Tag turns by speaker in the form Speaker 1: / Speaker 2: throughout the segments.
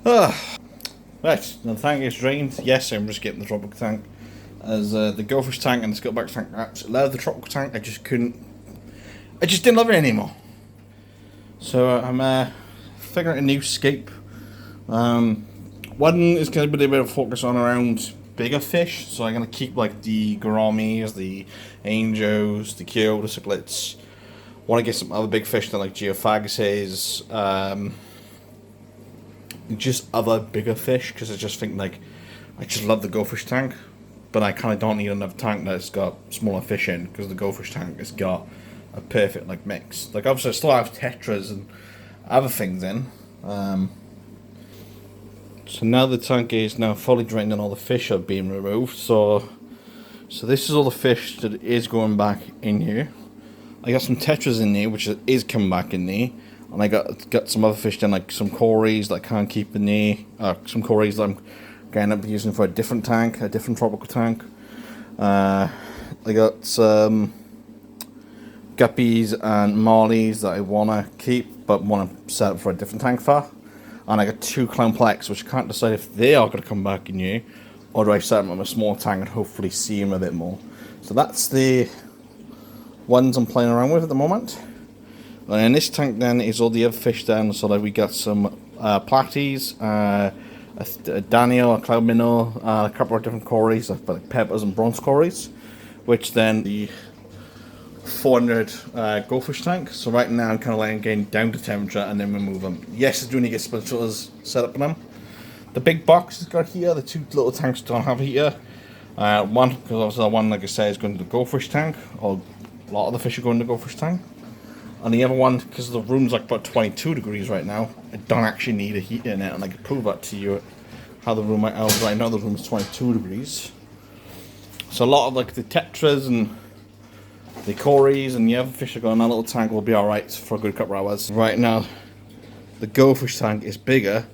Speaker 1: Right, now the tank is drained. Yes, I'm just getting the tropical tank. As the goldfish tank and the scuttleback tank, I absolutely love the tropical tank. I just didn't love it anymore. So I'm figuring out a new scape. One is going to be a bit of focus on around bigger fish. So I'm going to keep like the gouramis, the angels, the keel, the cichlids. Want to get some other big fish like geophaguses, just other bigger fish, because I just think like I just love the goldfish tank, but I kind of don't need another tank that's got smaller fish in, because the goldfish tank has got a perfect like mix. Like obviously I still have tetras and other things in. So now the tank is now fully drained and all the fish are being removed. So this is all the fish that is going back in here. I got some tetras in there, which is coming back in there. And I got some other fish in, like some cories that I can't keep in there. Some cories that I'm going to end up using for a different tank, a different tropical tank. I got some guppies and marlies that I want to keep, but want to set up for a different tank for. And I got two clownplex, which I can't decide if they are going to come back in here, or do I set them in a small tank and hopefully see them a bit more. So that's the ones I'm playing around with at the moment. And in this tank then is all the other fish then, so that we got some platies, a Daniel, a cloud minnow, a couple of different cories, like peppers and bronze cories, which then the 400 goldfish tank. So right now I'm kind of letting getting down to temperature and then remove them. Yes, I do need to get split filters set up on them. The big box has got here, the two little tanks don't have here. One, because obviously the one, like I say, is going to the goldfish tank, or a lot of the fish are going to the goldfish tank. And the other one, because the room's like about 22 degrees right now, I don't actually need a heater in it, and I can prove that to you how the room right now the room is 22 degrees. So a lot of like the tetras and the cories and the other fish that go in that little tank will be alright for a good couple of hours. Right now the goldfish tank is bigger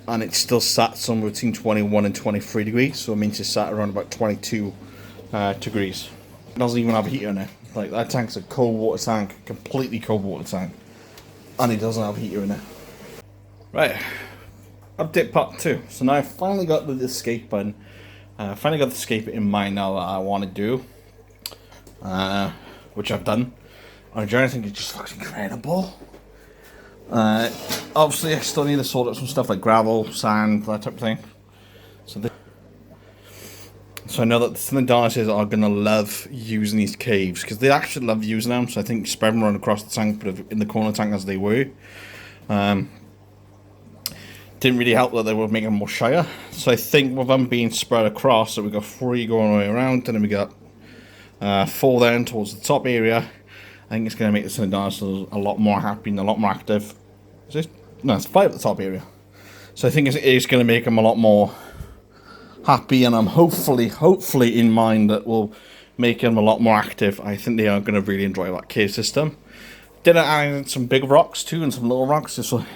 Speaker 1: and it's still sat somewhere between 21 and 23 degrees, so it means it's sat around about 22 degrees. It doesn't even have a heater in it. Like that tank's a cold water tank, completely cold water tank, and it doesn't have a heater in it. Right, update part 2. So now I finally got the escape button. Finally got the escape in mind now that I want to do, which I've done. And I think it just looks incredible. Obviously I still need to sort out some stuff like gravel, sand, that type of thing. So I know that the Synodontis are going to love using these caves, because they actually love using them. So I think spread them around across the tank, but in the corner tank as they were. Didn't really help that they were making them more shyer. So I think with them being spread across, so we got 3 going all the way around, and then we got 4 then towards the top area. I think it's going to make the Synodontis a lot more happy and a lot more active. No, it's 5 at the top area. So I think it's going to make them a lot more happy, and I'm hopefully in mind that will make them a lot more active. I think they are going to really enjoy that cave system. Did add in some big rocks too, and some little rocks just for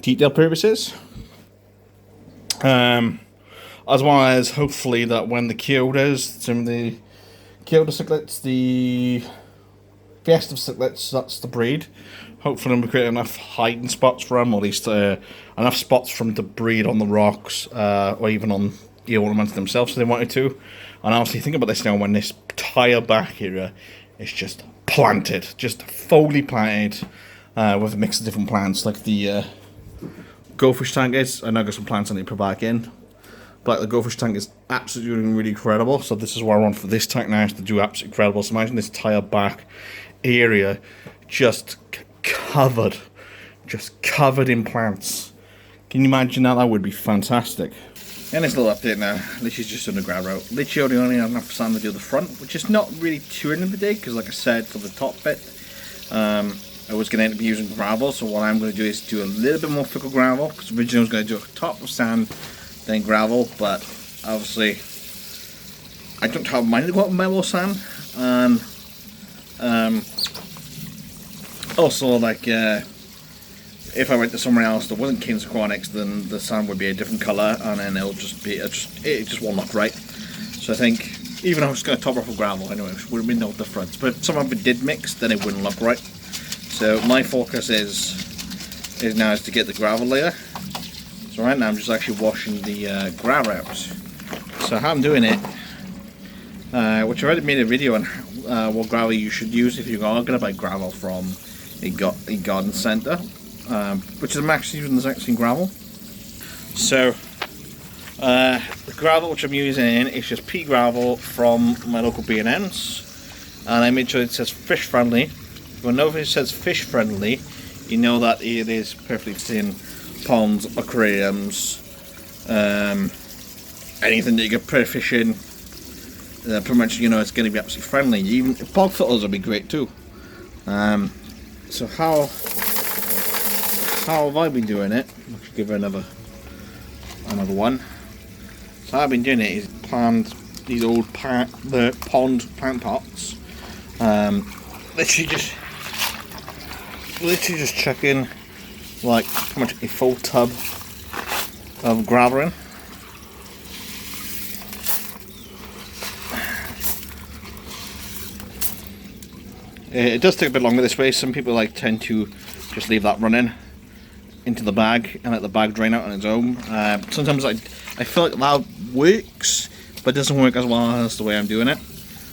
Speaker 1: detail purposes. As well as hopefully that when the Kyodas, some of the Kyoda cichlids, the Festive cichlids, that's the breed. Hopefully we'll create enough hiding spots for them, or at least enough spots for them to breed on the rocks, or even on the ornaments themselves if they wanted to. And obviously think about this now, when this entire back area is just planted, just fully planted, with a mix of different plants, like the goldfish tank is. I know I've got some plants I need to put back in, but the goldfish tank is absolutely really incredible. So this is what I want for this tank now, is to do absolutely incredible. So imagine this entire back area just covered in plants. Can you imagine that? That would be fantastic. And this little update now, literally just on the grab route. Literally only have enough sand to do the front, which is not really too end of the day, because like I said, for the top bit, I was going to end up using gravel. So what I'm going to do is do a little bit more thicker gravel, because originally I was going to do a top of sand, then gravel, but obviously I don't have money to go up and buy more sand, and also like if I went to somewhere else that wasn't King's Aquatics, then the sand would be a different colour, and then it just won't look right. So I think even if I was going to top off with gravel anyway, it would have been no difference. But if some of it did mix, then it wouldn't look right. So my focus is now to get the gravel layer So right now I'm just actually washing the gravel out. So how I'm doing it, which I already made a video on what gravel you should use if you're going to buy gravel from a garden centre, which is I'm actually using the exact same gravel. So the gravel which I'm using is just pea gravel from my local B&Ms, and I made sure it says fish friendly. If you know if it says fish friendly, you know that it is perfectly in ponds, aquariums, anything that you can put a fish in. Pretty much, you know, it's going to be absolutely friendly. Even bog filters will be great too. So how have I been doing it? I'll give her another one. So how I've been doing it is plant these old pond plant pots. Literally just chuck in like pretty much a full tub of gravel in. It does take a bit longer this way. Some people tend to just leave that running into the bag and let the bag drain out on its own. Sometimes I feel like that works, but it doesn't work as well as the way I'm doing it.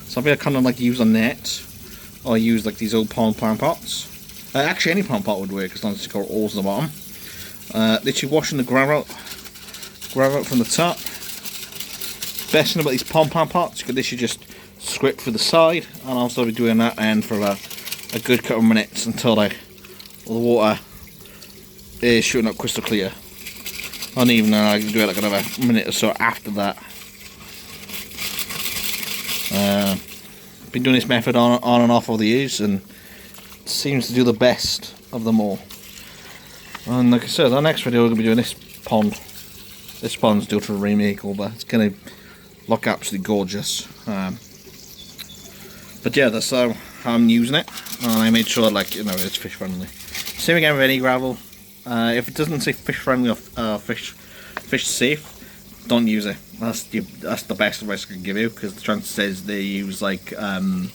Speaker 1: So I kind of use a net, or use these old pond plant pots. Actually, any pond pot would work as long as it's got holes at the bottom. Literally washing the gravel out from the top. Best thing about these pond plant pots, you could literally just scrape for the side, and I'll still be doing that end for a good couple of minutes until the water is shooting up crystal clear. And even then I can do it another minute or so after that. Been doing this method on and off over the years, and it seems to do the best of them all. And like I said, our next video we're going to be doing this pond. This pond's due for a remake over. It's going to look absolutely gorgeous. But yeah, that's how I'm using it, and I made sure it's fish friendly. Same again with any gravel. If it doesn't say fish friendly or fish safe, don't use it. That's the best advice I can give you, because the chances is they use some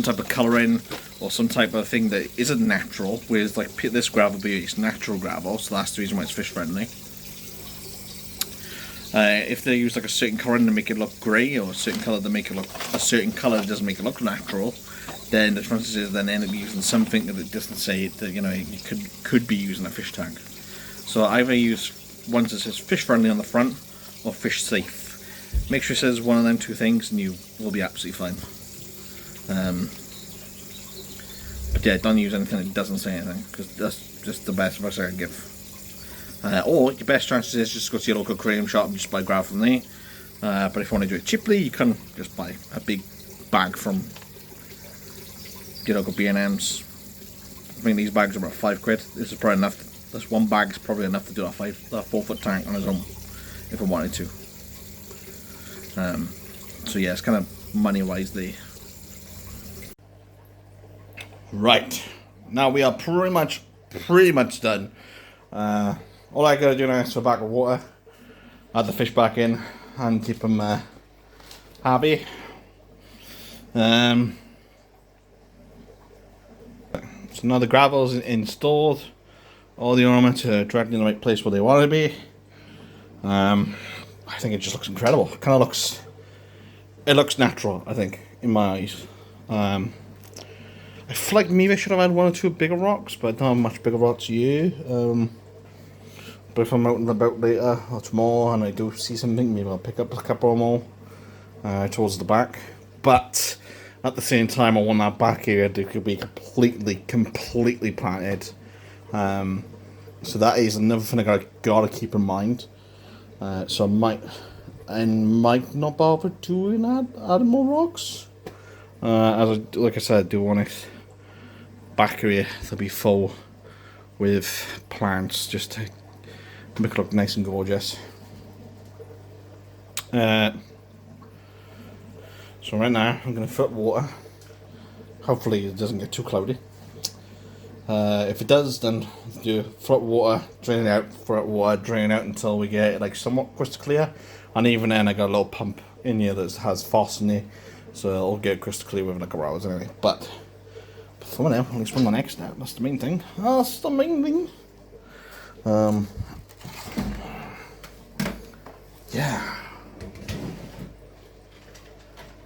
Speaker 1: type of colouring or some type of thing that isn't natural. Whereas this gravel it's natural gravel, so that's the reason why it's fish friendly. If they use a certain colour to make it look grey, or a certain colour to make it look a certain colour that doesn't make it look natural, then the chances is then end up using something that it doesn't say that you could be using a fish tank. So either use ones that says fish friendly on the front or fish safe. Make sure it says one of them two things, and you will be absolutely fine. But yeah, don't use anything that doesn't say anything, because that's just the best advice I can give. Or your best chances is just go to your local aquarium shop and just buy gravel from there. But if you want to do it cheaply, you can just buy a big bag from your local B&Ms. I think these bags are about £5. This is probably enough. This one bag is probably enough to do that 4-foot tank on its own, if I wanted to. So yeah, it's kind of money wise there. Right, now we are pretty much done. All I gotta do now is fill back with water, add the fish back in, and keep them happy. So now the gravel's installed, all the ornaments are dragged in the right place where they want to be. I think it just looks incredible. It looks natural, I think, in my eyes. I feel like maybe I should have had one or two bigger rocks, but I don't have much bigger rocks here. But if I'm out and about later or tomorrow and I do see something, maybe I'll pick up a couple more towards the back. But at the same time, I want that back area to be completely planted. So that is another thing I gotta keep in mind. So I might not bother doing adding more rocks. Like I said, I do want it back area to be full with plants, just to make it look nice and gorgeous. So right now I'm going to fill up water. Hopefully it doesn't get too cloudy. If it does, then do fill up water, drain it out, fill up water, drain it out until we get it somewhat crystal clear. And even then I got a little pump in here that has phos in it, so it'll get crystal clear within a couple hours anyway. But for now, at least from the next step, that's the main thing. yeah.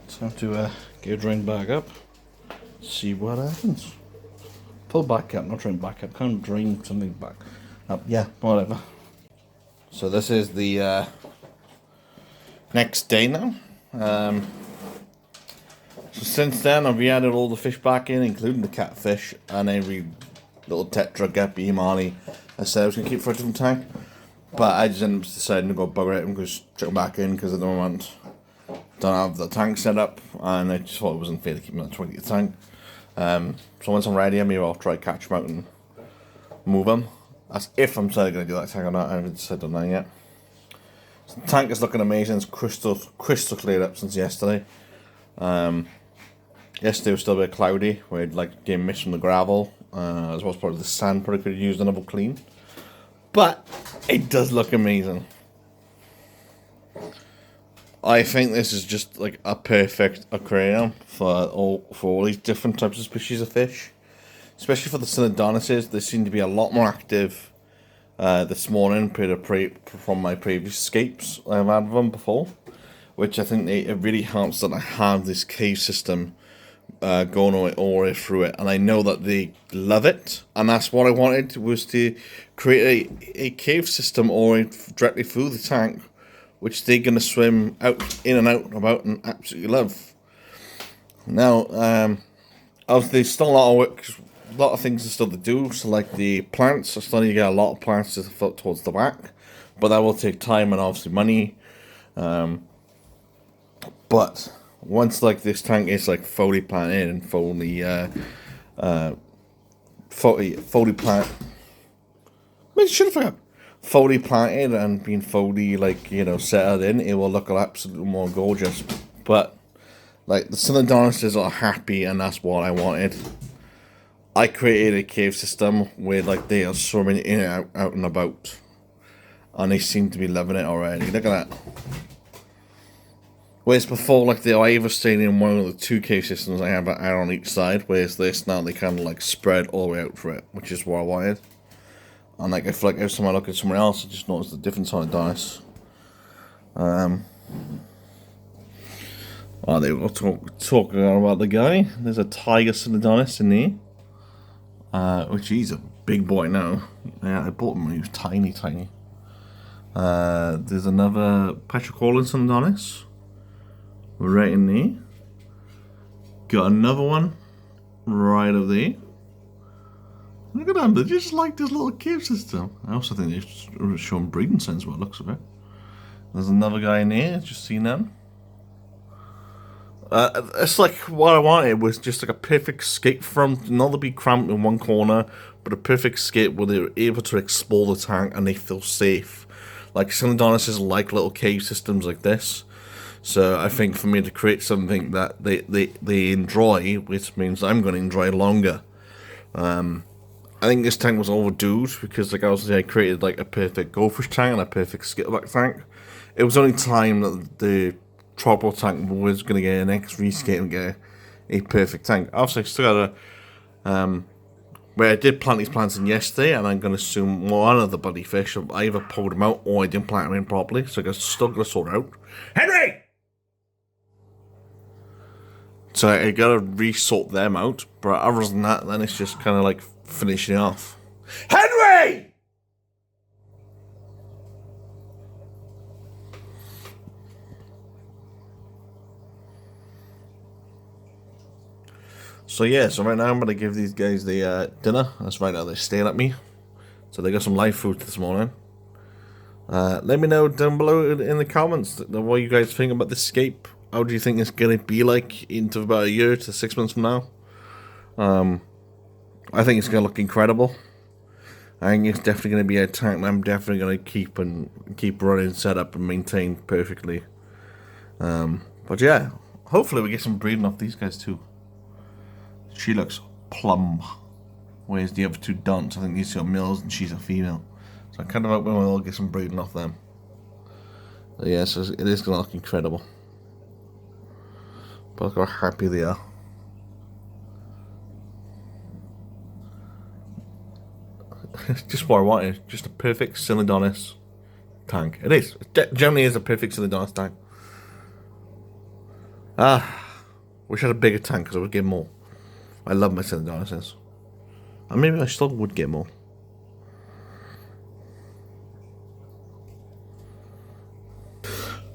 Speaker 1: Time to go drain back up. See what happens. Pull back up, not drain back up. Can't drain something back up. Yeah, whatever. So this is the next day now. So since then, I've added all the fish back in, including the catfish and every little tetra, guppy, marley. I said I was going to keep for a different tank, but I just ended up deciding to go bugger it and go chuck them back in because at the moment don't have the tank set up, and I just thought it wasn't fair to keep them in the 20th tank. So once I'm ready, maybe I'll try to catch them out and move them. That's if I'm going to do that tank or not. I haven't decided on that yet. So the tank is looking amazing. It's crystal cleared up since yesterday. Yesterday was still a bit cloudy. We had like getting mist from the gravel, as well as part of the sand. Probably could have used another clean, but it does look amazing. I think this is just like a perfect aquarium for all these different types of species of fish, especially for the Synodontis. They seem to be a lot more active this morning from my previous escapes I've had of them before, which I think it really helps that I have this cave system going all the way through it, and I know that they love it, and that's what I wanted, was to create a cave system or directly through the tank, which they're going to swim in and out about and absolutely love. Now, obviously there's still a lot of work, a lot of things are still to do, so like the plants, I still need to get a lot of plants to float towards the back, but that will take time and obviously money. But once like this tank is like fully planted and fully plant, I should have forgot. Fully planted and being fully like, you know, settled in, it will look absolutely more gorgeous. But like the Synodontis are happy, and that's what I wanted. I created a cave system where like they are swimming in and out and about, and they seem to be loving it already. Look at that. Whereas before, like they either stayed in one of the two cave systems I have out on each side, whereas this now they kind of like spread all the way out for it, which is what I wanted. And like I feel like every time I look at somewhere else, I just notice the difference on the dice. Oh, they were talking about the guy. There's a tiger Synodontis in there, which he's a big boy now. Yeah, I bought him when he was tiny. There's another petricorn Synodontis right in there. Got another one right over there. Look at them, they just like this little cave system. I also think they're showing breeding signs by the looks of it. There's another guy in here, just seen them. It's like what I wanted was just like a perfect escape from, not to be cramped in one corner, but a perfect escape where they're able to explore the tank and they feel safe. Like Synodontis like little cave systems like this. So I think for me to create something that they enjoy, which means I'm going to enjoy longer. I think this tank was overdue because, like I was saying, I created like a perfect goldfish tank and a perfect skittleback tank. It was only time that the tropical tank was going to get an next rescape and get a perfect tank. Obviously, I still got a where I did plant these plants in yesterday, and I'm going to assume one of the bloody fish I either pulled them out or I didn't plant them in properly, so I'm still going to sort it out. Henry! So I got to resort them out, but other than that, then it's just kind of like finishing off. Henry! So yeah, so right now I'm going to give these guys the dinner. That's right now they're staring at me. So they got some live food this morning. Let me know down below in the comments what you guys think about this escape. How do you think it's going to be like into about a year to 6 months from now? I think it's going to look incredible. I think it's definitely going to be a tank that I'm definitely going to keep running, set up, and maintain perfectly. But yeah, hopefully we get some breeding off these guys too. She looks plumb. Whereas the other two don't. I think these two are males and she's a female. So I kind of hope we'll all get some breeding off them. But yeah, so it is going to look incredible. But look how happy they are. Just what I wanted. Just a perfect Synodontis
Speaker 2: tank. It is. It generally is a perfect Synodontis tank. Wish I had a bigger tank because I would get more. I love my Synodontis. And maybe I still would get more.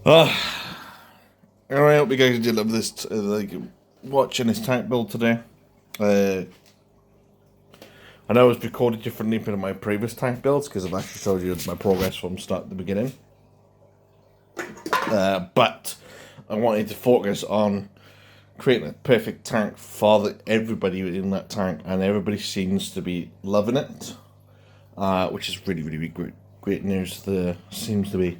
Speaker 1: Anyway, I hope you guys did love this, watching this tank build today. I know it's recorded differently from my previous tank builds because I've actually showed you my progress from start to the beginning. But I wanted to focus on creating a perfect tank for everybody in that tank, and everybody seems to be loving it, which is really, really great news. There seems to be.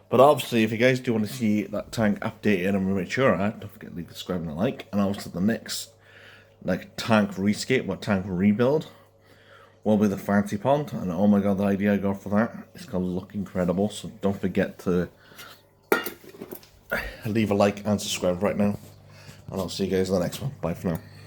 Speaker 1: But obviously, if you guys do want to see that tank updated and mature, don't forget to leave a subscribe and a like. And also the next tank rescape or tank rebuild will be the fancy pond. And oh my god, the idea I got for that is going to look incredible. So don't forget to leave a like and subscribe right now. And I'll see you guys in the next one. Bye for now.